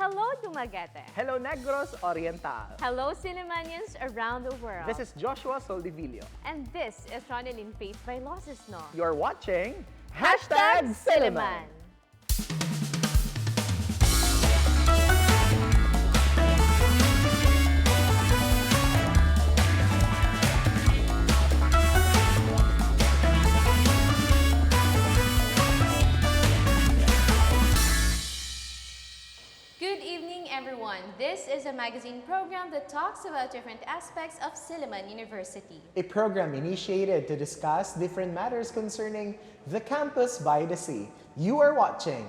Hello, Dumaguete. Hello, Negros Oriental. Hello, Sillimanians around the world. This is Joshua Soldivillo. And this is Ronelyn Faith Vailoces-No. You're watching Silliman. Good evening, everyone. This is a magazine program that talks about different aspects of Silliman University. A program initiated to discuss different matters concerning the campus by the sea. You are watching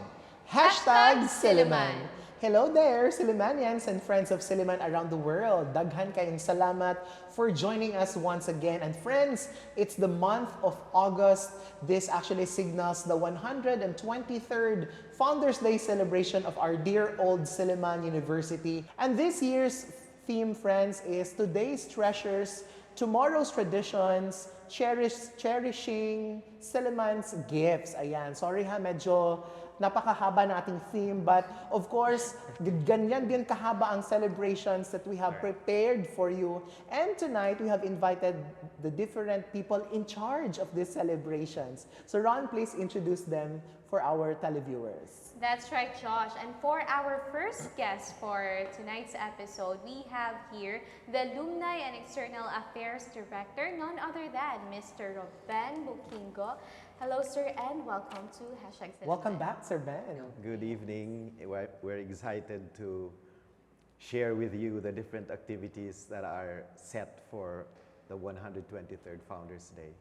#Silliman. Hello there, Sillimanians and friends of Silliman around the world. Daghan kayong salamat for joining us once again. And friends, it's the month of August. This actually signals the 123rd Founders Day celebration of our dear old Silliman University. And this year's theme, friends, is Today's Treasures, Tomorrow's Traditions, Cherishing Silliman's Gifts. Ayan, sorry ha, medyo napakahaba nating theme, but of course, ganyan din kahaba ang celebrations that we have prepared for you. And tonight, we have invited the different people in charge of these celebrations. So Ron, please introduce them for our televiewers. That's right, Josh. And for our first guest for tonight's episode, we have here the Alumni and External Affairs Director, none other than Mr. Ruben Bokingo. Hello, sir, and welcome to #Silliman. Welcome back, Sir Ben. Good evening. We're excited to share with you the different activities that are set for the 123rd Founders Day.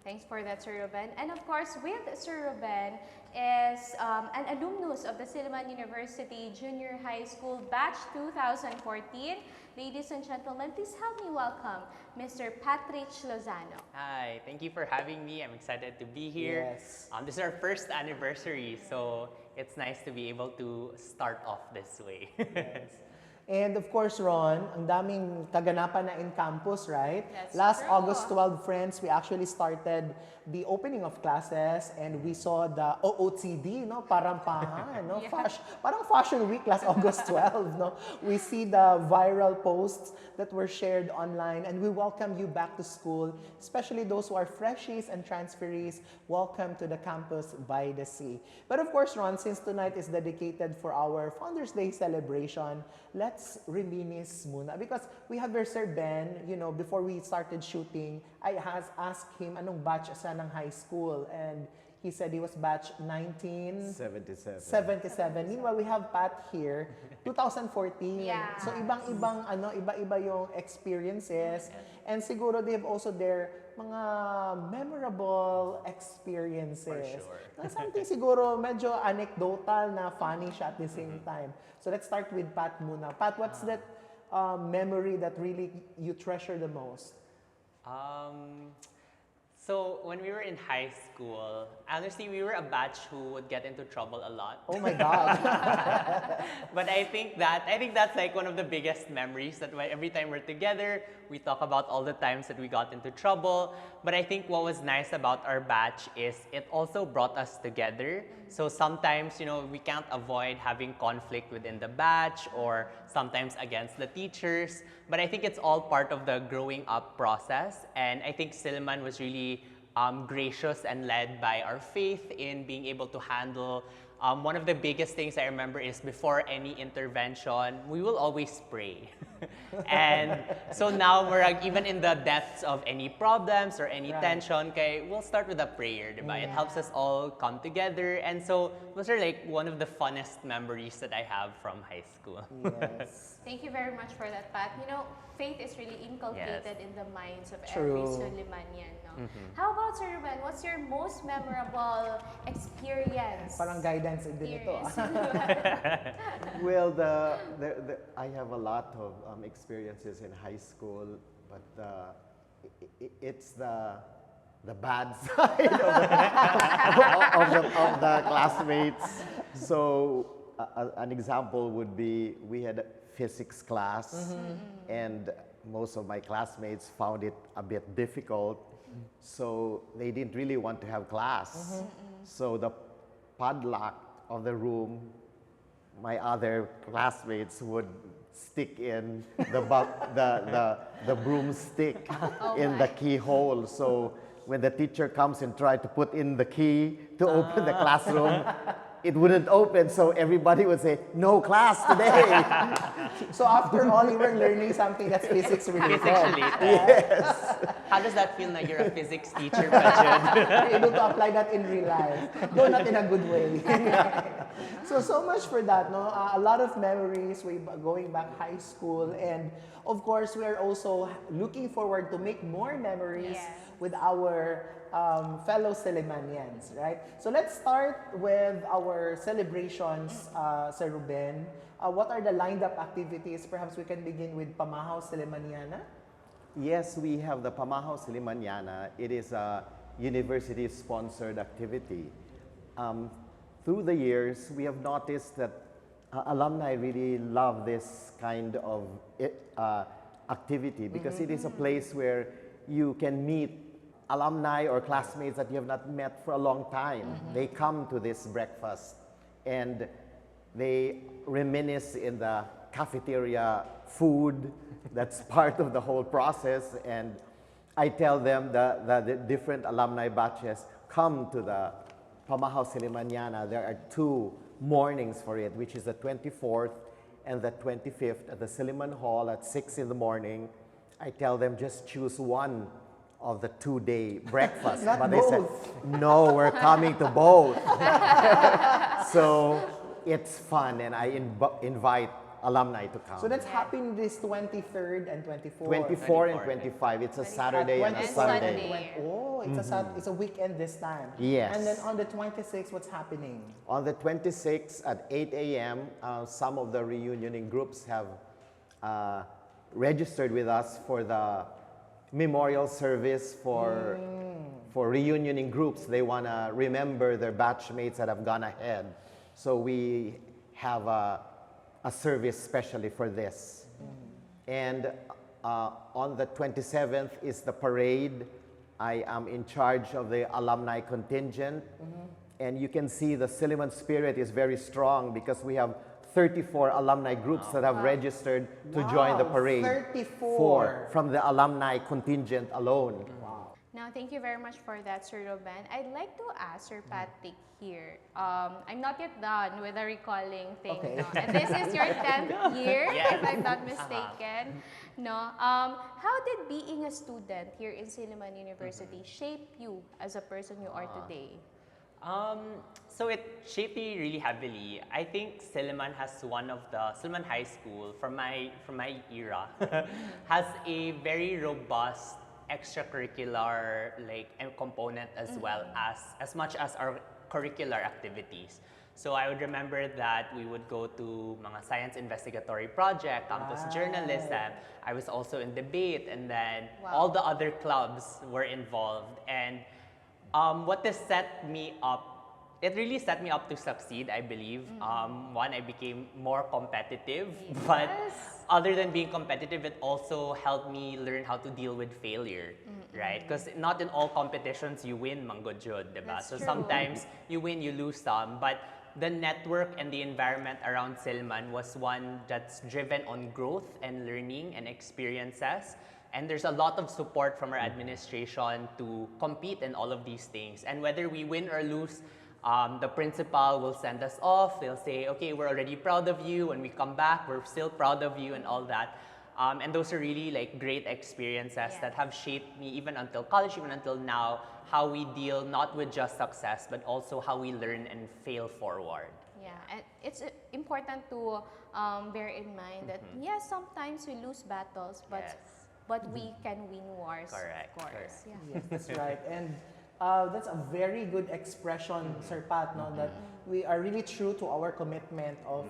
Thanks for that, Sir Ruben. And of course, with Sir Ruben is an alumnus of the Silliman University Junior High School Batch 2014. Ladies and gentlemen, please help me welcome Mr. Patrich Lozano. Hi, thank you for having me. I'm excited to be here. Yes. This is our first anniversary, so it's nice to be able to start off this way. Yes. And of course, Ron, ang daming kaganapan na in campus, right? That's Last true. August 12, friends, we actually started the opening of classes and we saw the OOTD, no? Parampahan, no? Yeah. Parang Fashion Week last August 12, no? We see the viral posts that were shared online and we welcome you back to school, especially those who are freshies and transferees. Welcome to the campus by the sea. But of course, Ron, since tonight is dedicated for our Founders Day celebration, let's reminisce muna. Because we have our Sir Ben, you know, before we started shooting, I asked him anong batch siya ng high school. And he said he was batch 77. 77. Meanwhile, we have Pat here, 2014. Yeah. So ibang-ibang iba-iba yung experiences. And siguro they have also their mga memorable experiences. For sure. Na something siguro medyo anecdotal na funny siya at the same time. So let's start with Pat muna. Pat, what's that memory that really you treasure the most? So when we were in high school, honestly, we were a batch who would get into trouble a lot. Oh my God. But I think that's like one of the biggest memories that every time we're together, we talk about all the times that we got into trouble. But I think what was nice about our batch is it also brought us together. So sometimes, you know, we can't avoid having conflict within the batch or sometimes against the teachers. But I think it's all part of the growing up process. And I think Silliman was really gracious and led by our faith in being able to handle. One of the biggest things I remember is before any intervention, we will always pray. And so now we're even in the depths of any problems or any tension, okay, we'll start with a prayer, diba? It helps us all come together. And so those are like one of the funnest memories that I have from high school. Yes. Thank you very much for that, Pat. You know, faith is really inculcated in the minds of True. every Sillimanian. No? How about Sir Ruben? What's your most memorable experience? Parang guidance din ito. Well, I have a lot of experiences in high school, but it's the bad side of the classmates. So an example would be we had a physics class, and most of my classmates found it a bit difficult, so they didn't really want to have class. So the padlock of the room my other classmates would stick in the broomstick in the keyhole. So when the teacher comes and try to put in the key to open the classroom, it wouldn't open. So everybody would say, "No class today." So after all, you were learning something that's physics related. Physics related. How does that feel like you're a physics teacher, Pajud? You're able to apply that in real life, though not in a good way. So much for that, no? A lot of memories going back high school, and of course, we are also looking forward to make more memories with our fellow Sillimanians, right? So let's start with our celebrations, Sir Ruben. What are the lined up activities? Perhaps we can begin with Pamahaw Sillimaniana. Yes, we have the Pamahaw Sillimaniana. It is a university-sponsored activity. Through the years, we have noticed that alumni really love this kind of activity because it is a place where you can meet alumni or classmates that you have not met for a long time. They come to this breakfast and they reminisce in the cafeteria food that's part of the whole process. And I tell them the different alumni batches come to the Pamahaw Sillimaniana. There are 2 mornings for it, which is the 24th and the 25th at the Silliman Hall at 6 in the morning. I tell them just choose one of the 2-day breakfast. Not but both. they said, no, we're coming to both. So it's fun, and I invite alumni to come. So that's happening this 23rd and 24th. 24 and 25. It's a Saturday and a 24th Sunday. Oh, it's a weekend this time. Yes. And then on the 26th, what's happening? On the 26th at 8 a.m., some of the reunioning groups have registered with us for the memorial service for reunioning groups. They want to remember their batchmates that have gone ahead. So we have a service specially for this. And on the 27th is the parade. I am in charge of the alumni contingent. And you can see the Silliman spirit is very strong because we have 34 alumni groups that have registered to join the parade. 34 from the alumni contingent alone. Now, thank you very much for that, Sir Ruben. I'd like to ask Sir Patrich here. I'm not yet done with the recalling thing. Okay. No? And this is your 10th year, if I'm not mistaken. No. How did being a student here in Silliman University shape you as a person you are today? So it shaped me really heavily. I think Silliman has one of the Silliman High School from my era has a very robust extracurricular component as well as much as our curricular activities. So I would remember that we would go to mga science investigatory project, campus journalism. I was also in debate, and then all the other clubs were involved. And what this set me up, it really set me up to succeed, I believe. One, I became more competitive, but other than being competitive, it also helped me learn how to deal with failure, right? Because not in all competitions you win, manggod jud, diba? So sometimes you win, you lose some, but the network and the environment around Silliman was one that's driven on growth and learning and experiences. And there's a lot of support from our administration to compete in all of these things. And whether we win or lose, the principal will send us off. They'll say, okay, we're already proud of you. When we come back, we're still proud of you and all that. And those are really great experiences that have shaped me even until college, even until now, how we deal not with just success, but also how we learn and fail forward. Yeah, and it's important to bear in mind that yes, sometimes we lose battles, but we can win wars. Correct. Of course. Correct. Yeah. Yes, that's right. And that's a very good expression, Sir Pat, no, that we are really true to our commitment of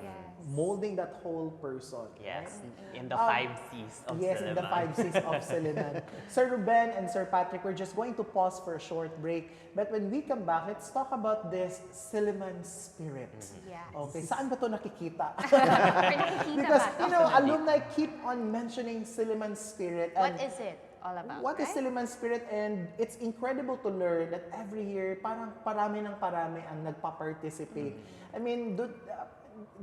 molding that whole person. Yes, in the 5 C's of Yes, Silliman. in the 5 C's of Silliman. Sir Ruben and Sir Patrich, we're just going to pause for a short break. But when we come back, let's talk about this Silliman spirit. Yes. Okay, saan ba ito nakikita? Or nakikita Because, ba? you know, alumni keep on mentioning Silliman spirit. And What is it all about? what is Silliman spirit? And it's incredible to learn that every year, parang parami ng parami ang nagpa-participate. I mean,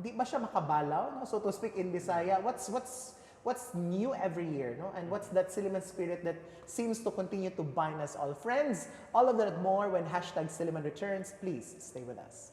di ba siya makabalaw, no? So to speak in Bisaya, what's new every year, no? And what's that Silliman spirit that seems to continue to bind us all? Friends, all of that and more when hashtag Silliman returns. Please stay with us.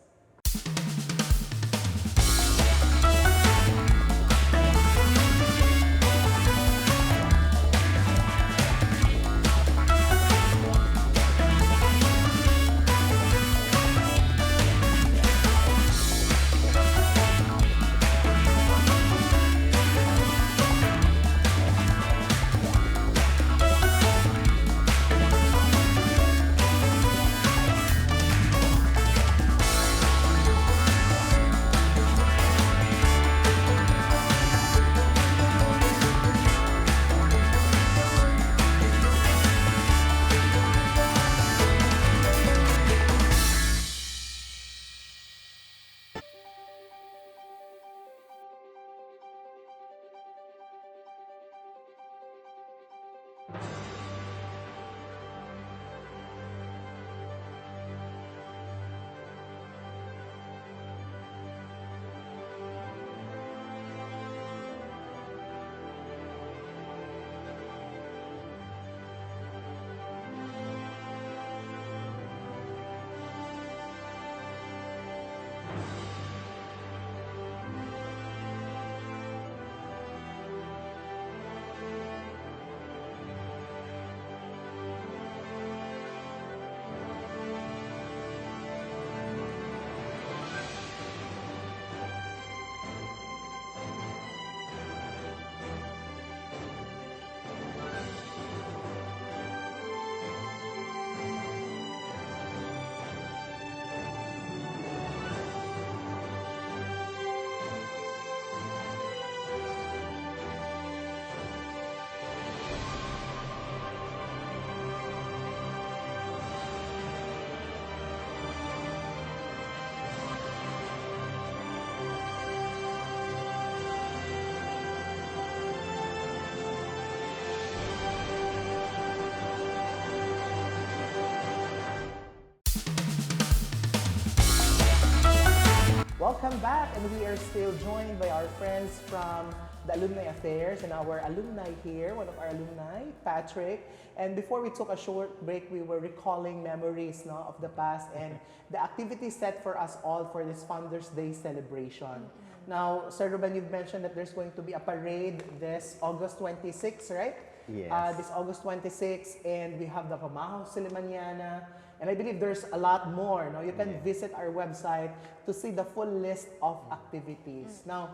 Welcome back, and we are still joined by our friends from the Alumni Affairs and our alumni here, one of our alumni, Patrich. And before we took a short break, we were recalling memories, no, of the past and the activities set for us all for this Founders Day celebration. Now, Sir Ruben, you've mentioned that there's going to be a parade this August 26, right? Yes. This August 26, and we have the Pamahaw Sillimaniana. And I believe there's a lot more. No? You can visit our website to see the full list of activities. Now,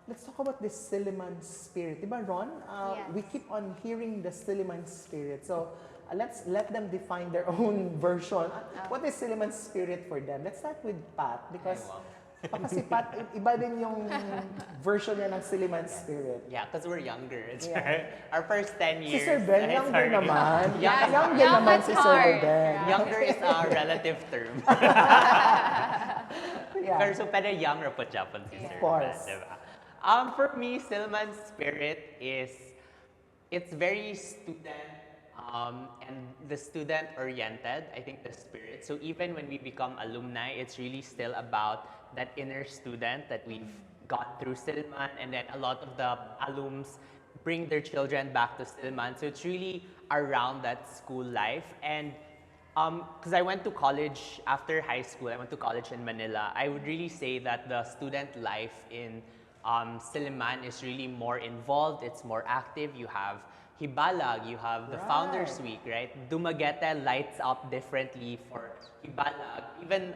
let's talk about this Silliman spirit. Diba, Ron? Yes. We keep on hearing the Silliman spirit. So, let's let them define their own version. What is Silliman spirit for them? Let's start with Pat because kasi Pat, iba din yung version niya ng Silliman spirit. Yeah, because we're younger. It's Yeah. our first 10 Si years. Sir Ben, it's younger hard. naman. Yeah, Younger young naman at si Sir heart. Ben. Younger is a relative term. Yeah. Pero so pwede younger po Japan si Sir. course. Ben, diba? For me, Silliman spirit is, it's very student and the student-oriented, I think, the spirit. So even when we become alumni, it's really still about that inner student that we've got through Silliman, and then a lot of the alums bring their children back to Silliman. So it's really around that school life. And because I went to college after high school, I went to college in Manila, I would really say that the student life in Silliman is really more involved, it's more active. You have Hibalag, you have the Founders Week, right? Dumaguete lights up differently for Hibalag. Even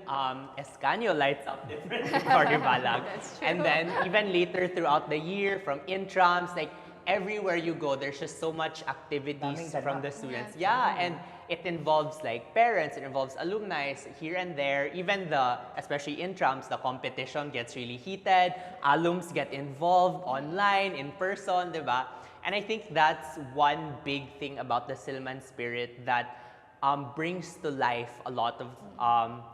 Escanio lights up differently for Hibalag. That's true. And then even later throughout the year, from intrams, like everywhere you go, there's just so much activities Daming from ganap. the students. Yeah. Yeah, and it involves like parents, it involves alumni here and there. Even especially intrams, the competition gets really heated. Alums get involved online, in person, diba? And I think that's one big thing about the Silliman spirit that brings to life a lot of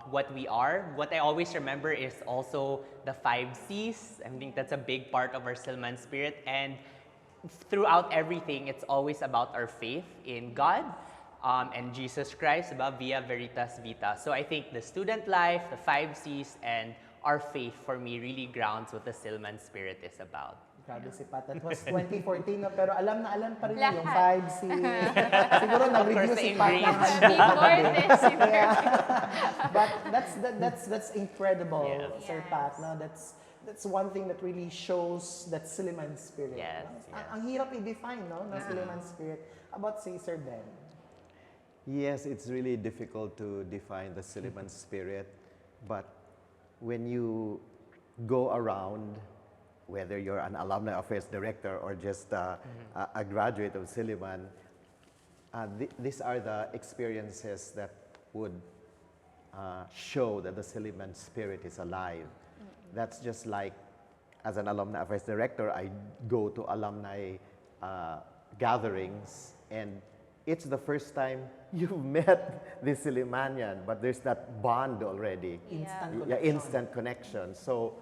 what we are. What I always remember is also the 5 C's. I think that's a big part of our Silliman spirit. And throughout everything, it's always about our faith in God and Jesus Christ, about Via Veritas Vita. So I think the student life, the 5 C's, and our faith for me really grounds what the Silliman spirit is about. Grabe si Pat. That was 2014 na, pero alam na alam pa rin niya yung Lahat. 5, 6. Siguro nag-review course, si the Pat ng ingredients. handbook Before kagabi. this, you were- Yeah. But that's incredible, Yes. Sir Pat. No, that's one thing that really shows that Silliman spirit. Yes, No? yes. Ang hirap i-define, no, ng Silliman spirit. About say Sir Ben. Yes, it's really difficult to define the Silliman spirit, but when you go around, whether you're an alumni affairs director or just a graduate of Silliman, these are the experiences that would show that the Silliman spirit is alive. That's just like, as an alumni affairs director, I go to alumni gatherings, and it's the first time you've met the Sillimanian, but there's that bond already. Instant connection. So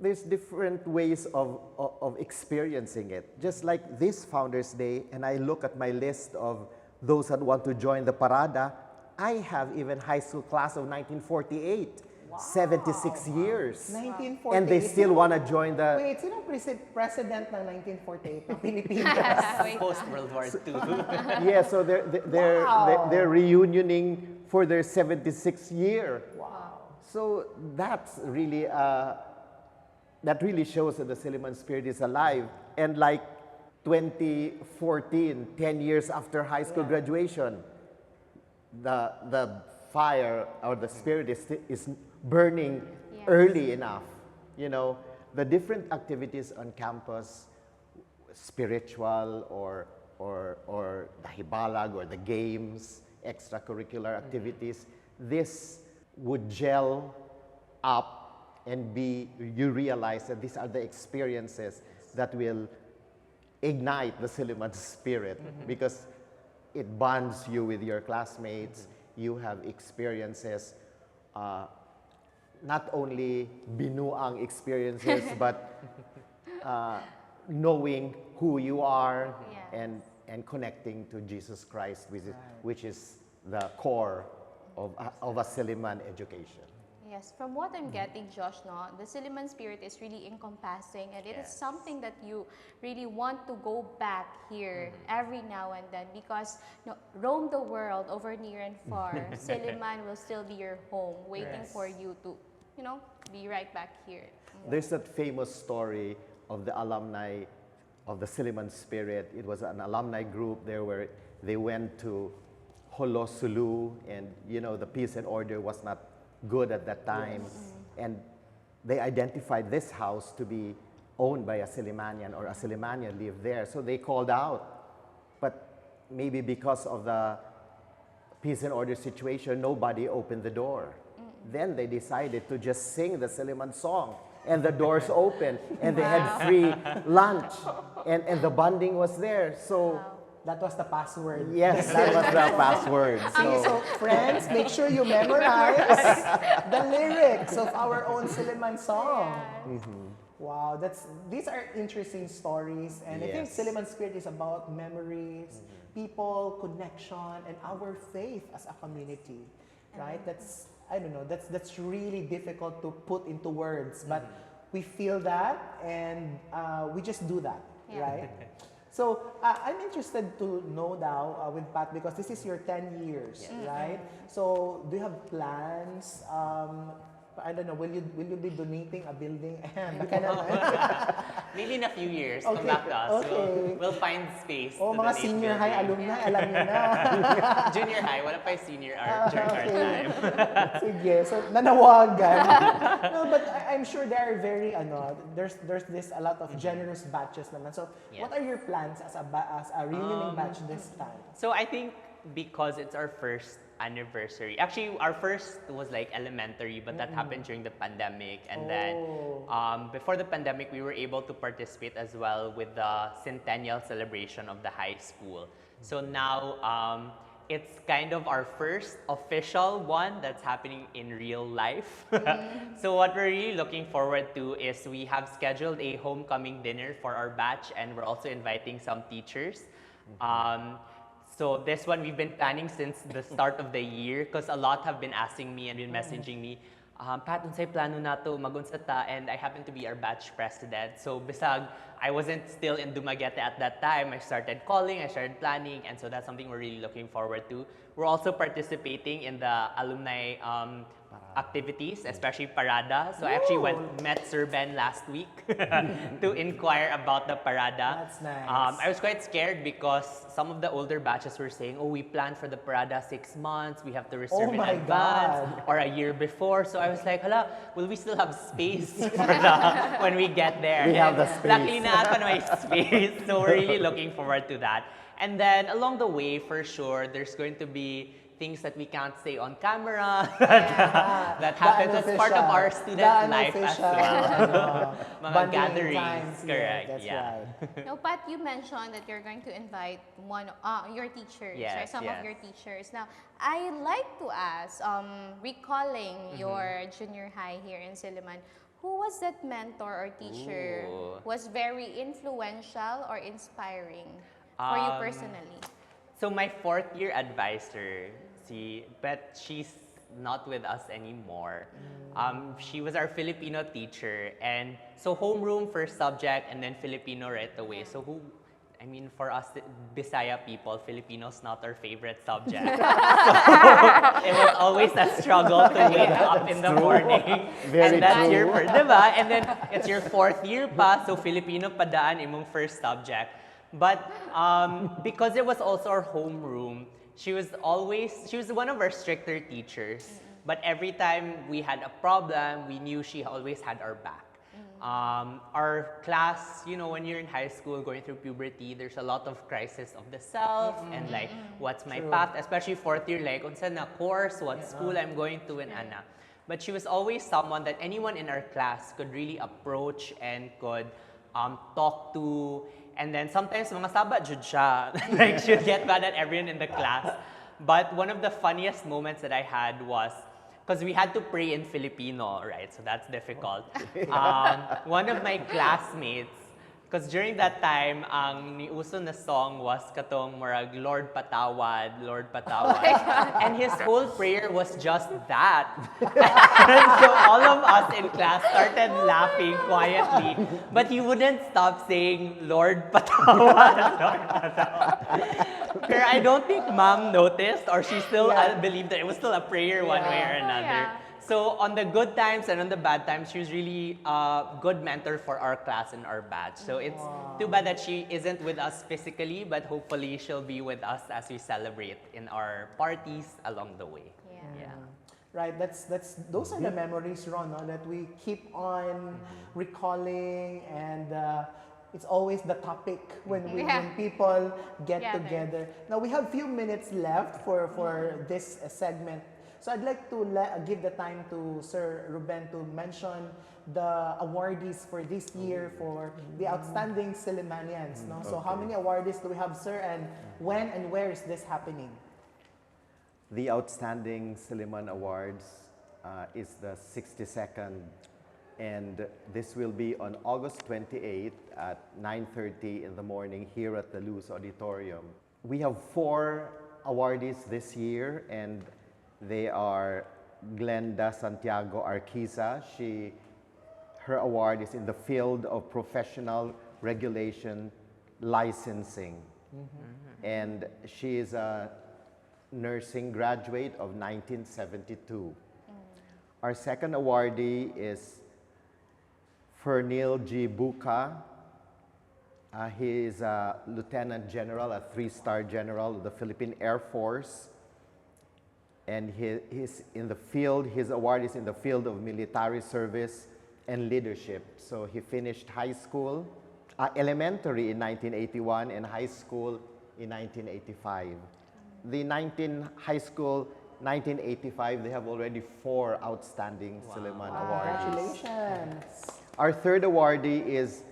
there's different ways of experiencing it. Just like this Founders Day, and I look at my list of those that want to join the parada, I have even high school class of 1948, 76 years. 1948. And they still want to join the... Wait, sino president ng 1948 ng Pilipinas? Wait. Post World War II. Yeah, so they're reunioning for their 76th year. Wow. So that's really that really shows that the Silliman spirit is alive. And like 2014, 10 years after high school graduation, the fire or the spirit is burning early enough. You know, the different activities on campus, spiritual or the hibalag or the games, extracurricular activities, this would gel up and you realize that these are the experiences that will ignite the Silliman spirit because it bonds you with your classmates. You have experiences, not only binuang experiences, but knowing who you are Yes. and connecting to Jesus Christ, which is the core of a Silliman education. Yes, from what I'm getting, Josh, no, the Silliman spirit is really encompassing, and it is Yes. something that you really want to go back here every now and then because roam the world over near and far. Silliman will still be your home, waiting for you to, be right back here. There's that famous story of the alumni of the Silliman spirit. It was an alumni group there where they went to Holosulu, and the peace and order was not good at that time. And they identified this house to be owned by a Sillimanian, or a Sillimanian lived there. So they called out. But maybe because of the peace and order situation, nobody opened the door. Then they decided to just sing the Silliman song. And the doors opened, and they had free lunch. And the bonding was there. So That was the password. yes, that was the password. So friends, make sure you memorize the lyrics of our own Silliman song. Wow, these are interesting stories, and I think Yes. Silliman spirit is about memories, people, connection, and our faith as a community, right? That's really difficult to put into words, but we feel that, and we just do that, right? So I'm interested to know now with Pat, because this is your 10 years, right? So do you have plans? I don't know. Will you be donating a building? Maybe in a few years, come Okay, back to us. okay. We'll find space. Oh, to mga donate senior high building. alumni, alam niyo na. Junior high, wala pa yung senior during our time. Sige, so nanawagan. No, but I'm sure they are very there's a lot of generous batches naman. So Yes. what are your plans as a reunion batch this time? So I think because it's our first anniversary, actually our first was like elementary, but that happened during the pandemic. And then before the pandemic, we were able to participate as well with the centennial celebration of the high school. So now it's kind of our first official one that's happening in real life. So what we're really looking forward to is we have scheduled a homecoming dinner for our batch, and we're also inviting some teachers. So this one we've been planning since the start of the year, because a lot have been asking me and been messaging me, Pat, unsay plano nato magunsa ta, and I happen to be our batch president. So bisag I wasn't still in Dumaguete at that time, I started calling, I started planning, and so that's something we're really looking forward to. We're also participating in the alumni activities, especially Parada. So I actually met Sir Ben last week to inquire about the Parada. That's nice. I was quite scared because some of the older batches were saying, oh, we planned for the Parada 6 months, we have to reserve in my advance, God. or a year before. So I was like, hala, will we still have space for the, when we get there? We have the And space. Luckily, napan may space. So we're really looking forward to that. And then along the way, for sure, there's going to be things that we can't say on camera that happens as part of our student life as well. Mga Bonding gatherings, times, yeah, correct, that's yeah. right. Now, Pat, you mentioned that you're going to invite your teachers, or Yes, some yes. of your teachers. Now, I like to ask, recalling your junior high here in Silliman, who was that mentor or teacher Ooh. was very influential or inspiring for you personally? So my 4th year advisor, but she's not with us anymore. She was our Filipino teacher, and so homeroom first subject, and then Filipino right away. So for us Bisaya people, Filipino's not our favorite subject. So it was always a struggle to wake up in the morning. Very and that's true. your diba? And then it's your 4th year pa, so Filipino pa daan imong first subject. But because it was also our homeroom, she was one of our stricter teachers. But every time we had a problem, we knew she always had our back. Our class, when you're in high school going through puberty, there's a lot of crisis of the self and like, what's my path? Especially 4th year, like, unsa na course, what school I'm going to, and ana. But she was always someone that anyone in our class could really approach and could talk to. And then sometimes mga saba jud siya. Like she'd get mad at everyone in the class. But one of the funniest moments that I had was, because we had to pray in Filipino, right? So that's difficult. One of my classmates, because during that time, ang niuso na song was katong murag, Lord Patawad, Lord Patawad. And his whole prayer was just that. And so all of us in class started laughing quietly. But he wouldn't stop saying, Lord Patawad, Lord Patawad. Pero I don't think mom noticed, or she still believed that it was still a prayer one way or another. Yeah. So on the good times and on the bad times, she was really a good mentor for our class and our batch. So it's too bad that she isn't with us physically, but hopefully she'll be with us as we celebrate in our parties along the way. Yeah. Right, those are the memories, Ron, no, that we keep on recalling, and it's always the topic when people get Gather. together. Now we have few minutes left for this segment. So I'd like to give the time to Sir Ruben to mention the awardees for this year for the outstanding Sillimanians. No? So how many awardees do we have, sir, and when and where is this happening? The Outstanding Silliman Awards is the 62nd, and this will be on August 28th at 9:30 in the morning here at the Luz Auditorium. We have 4 awardees this year, and they are Glenda Santiago Arquiza. Her award is in the field of professional regulation licensing. And she is a nursing graduate of 1972. Our second awardee is Fernil G. Buka. He is a Lieutenant General, a 3-star General of the Philippine Air Force. And he's in the field, his award is in the field of military service and leadership. So he finished high school, elementary in 1981 and high school in 1985. The high school, 1985, they have already 4 outstanding Silliman awards. Congratulations. Our third awardee is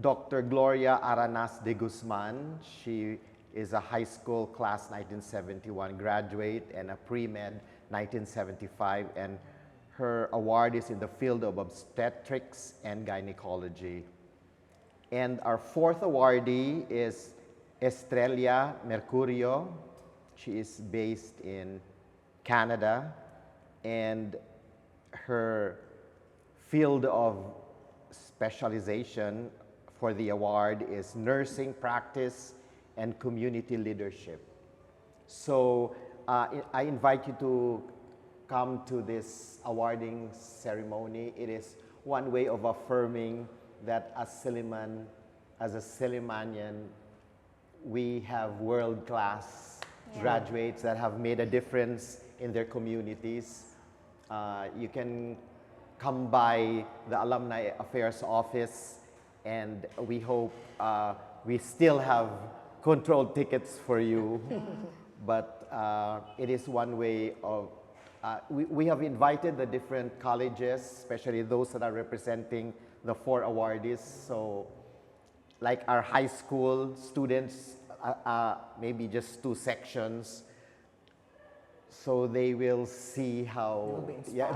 Dr. Gloria Aranas de Guzman. She is a high school class 1971 graduate and a pre-med 1975, and her award is in the field of obstetrics and gynecology. And our fourth awardee is Estrella Mercurio. She is based in Canada, and her field of specialization for the award is nursing practice and community leadership. So I invite you to come to this awarding ceremony. It is one way of affirming that as Silliman, as a Sillimanian, we have world-class graduates that have made a difference in their communities. You can come by the Alumni Affairs Office, and we hope we still have controlled tickets for you. But it is one way of, we have invited the different colleges, especially those that are representing the 4 awardees. So like our high school students, maybe just 2 sections, so they will see how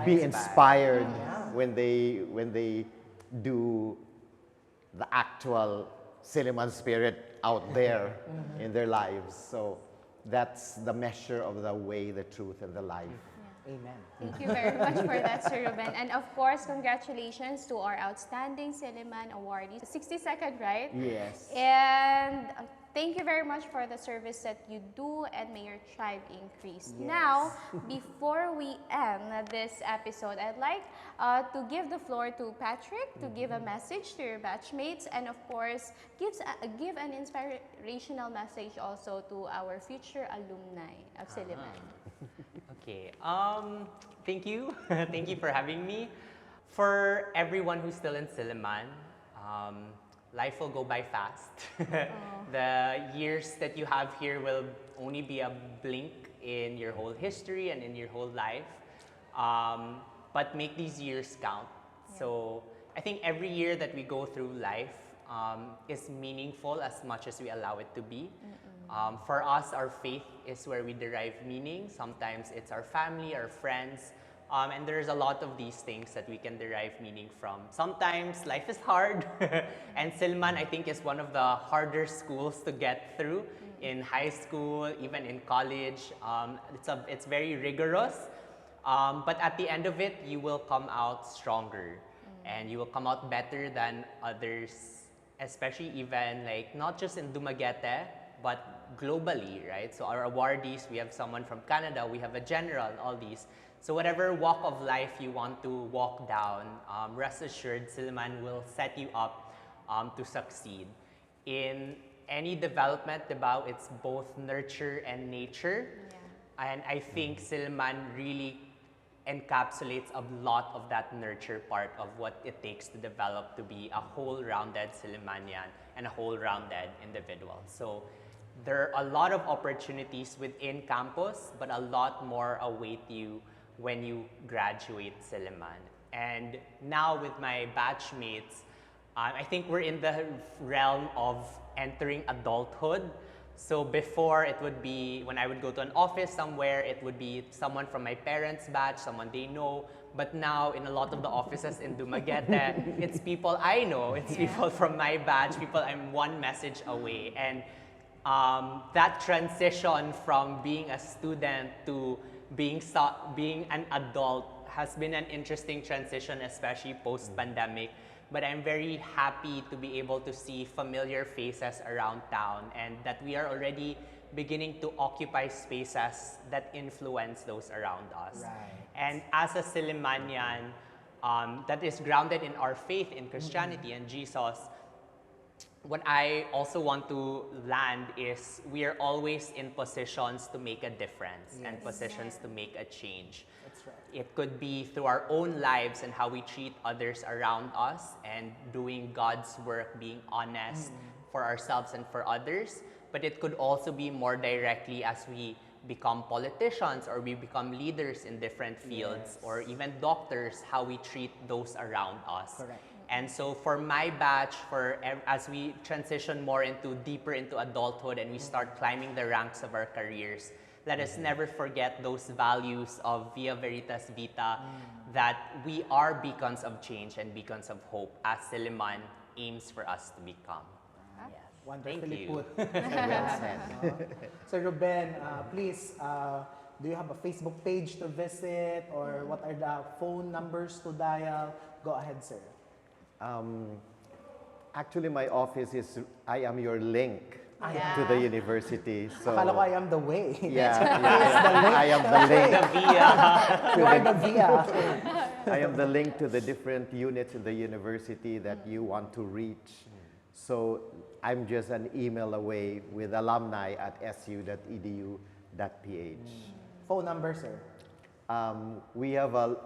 be inspired when they do the actual Silliman spirit out there in their lives. So that's the measure of the way, the truth, and the life. Amen. Thank you very much for that, Sir Ruben. And of course, congratulations to our outstanding Silliman awardees. 62nd, right? Yes. And thank you very much for the service that you do, and may your tribe increase. Yes. Now, before we end this episode, I'd like to give the floor to Patrick to give a message to your batchmates, and of course, give an inspirational message also to our future alumni of Silliman. Okay. Thank you. Thank you for having me. For everyone who's still in Silliman, life will go by fast. The years that you have here will only be a blink in your whole history and in your whole life. But make these years count. So I think every year that we go through life is meaningful as much as we allow it to be. For us, our faith is where we derive meaning. Sometimes it's our family, our friends, and there's a lot of these things that we can derive meaning from. Sometimes life is hard, and Silliman, I think, is one of the harder schools to get through in high school, even in college. It's very rigorous, but at the end of it, you will come out stronger, and you will come out better than others, especially even like not just in Dumaguete, but globally, right? So our awardees, we have someone from Canada, we have a general, and all these. So whatever walk of life you want to walk down, rest assured, Silliman will set you up to succeed. In any development, diba, it's both nurture and nature. And I think Silliman really encapsulates a lot of that nurture part of what it takes to develop to be a whole-rounded Sillimanian and a whole-rounded individual. So there are a lot of opportunities within campus, but a lot more await you when you graduate Silliman. And now with my batchmates, I think we're in the realm of entering adulthood. So before, it would be, when I would go to an office somewhere, it would be someone from my parents' batch, someone they know. But now, in a lot of the offices in Dumaguete, it's people I know. It's people from my batch, people I'm one message away. And that transition from being a student to being an adult has been an interesting transition, especially post-pandemic. But I'm very happy to be able to see familiar faces around town, and that we are already beginning to occupy spaces that influence those around us. Right. And as a Sillimanian that is grounded in our faith in Christianity and Jesus, what I also want to land is we are always in positions to make a difference and positions to make a change. That's right. It could be through our own lives and how we treat others around us and doing God's work, being honest for ourselves and for others. But it could also be more directly as we become politicians or we become leaders in different fields, or even doctors, how we treat those around us. Correct. And so for my batch, as we transition more deeper into adulthood and we start climbing the ranks of our careers, let us never forget those values of Via Veritas Vita, that we are beacons of change and beacons of hope as Silliman aims for us to become. Wonderfully Thank you. put. Well said. No? So Ruben, please Do you have a Facebook page to visit, or what are the phone numbers to dial? Go ahead, sir. Actually, my office is I am your link Yeah. to the university. So Akala ko I am the way. yeah, I am the link. You are the via. I am the link to the different units in the university that you want to reach. So I'm just an email away with alumni@su.edu.ph. Phone number, sir. We have a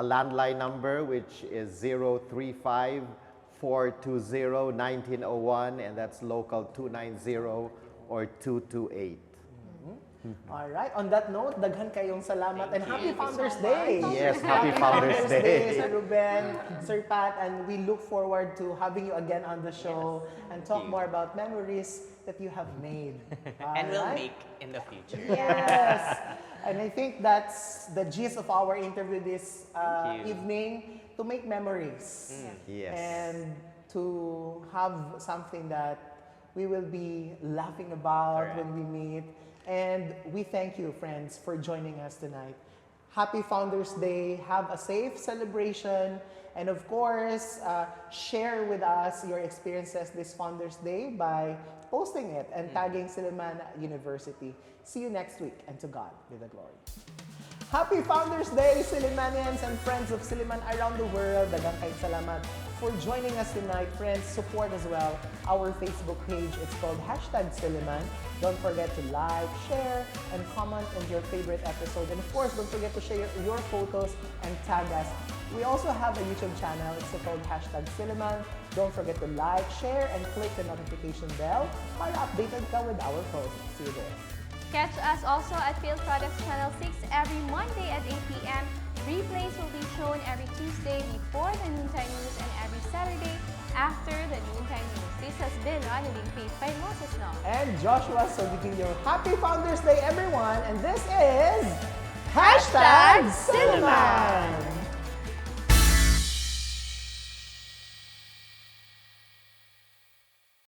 landline number which is 035-420-1901, and that's local 290 or 228. All right. On that note, daghan kayong salamat and happy Thank you so Founders much. Day. Yes, happy Founders Day. Sir Ruben, Sir Pat, and we look forward to having you again on the show and talk you. more about memories that you have made. And we'll Alright? make in the future. Yes. And I think that's the gist of our interview this Thank you. evening, to make memories. Yes. And to have something that we will be laughing about Correct. when we meet. And we thank you, friends, for joining us tonight. Happy Founders Day. Have a safe celebration. And of course, share with us your experiences this Founders Day by posting it and tagging Silliman University. See you next week, and to God be the glory. Happy Founders Day, Sillimanians and friends of Silliman around the world. Daghang kayong salamat for joining us tonight. Friends, support as well our Facebook page. It's called #Silliman. Don't forget to like, share, and comment on your favorite episode. And of course, don't forget to share your photos and tag us. We also have a YouTube channel. It's called #Silliman. Don't forget to like, share, and click the notification bell para updated ka with our posts. See you there. Catch us also at Field Products Channel 6 every Monday at 8 p.m. Replays will be shown every Tuesday before the noontime news and every Saturday after the noontime news. This has been Ronelyn with Vailoces-No. And Joshua Soldivillo. Happy Founders Day, everyone! And this is Hashtag Silliman!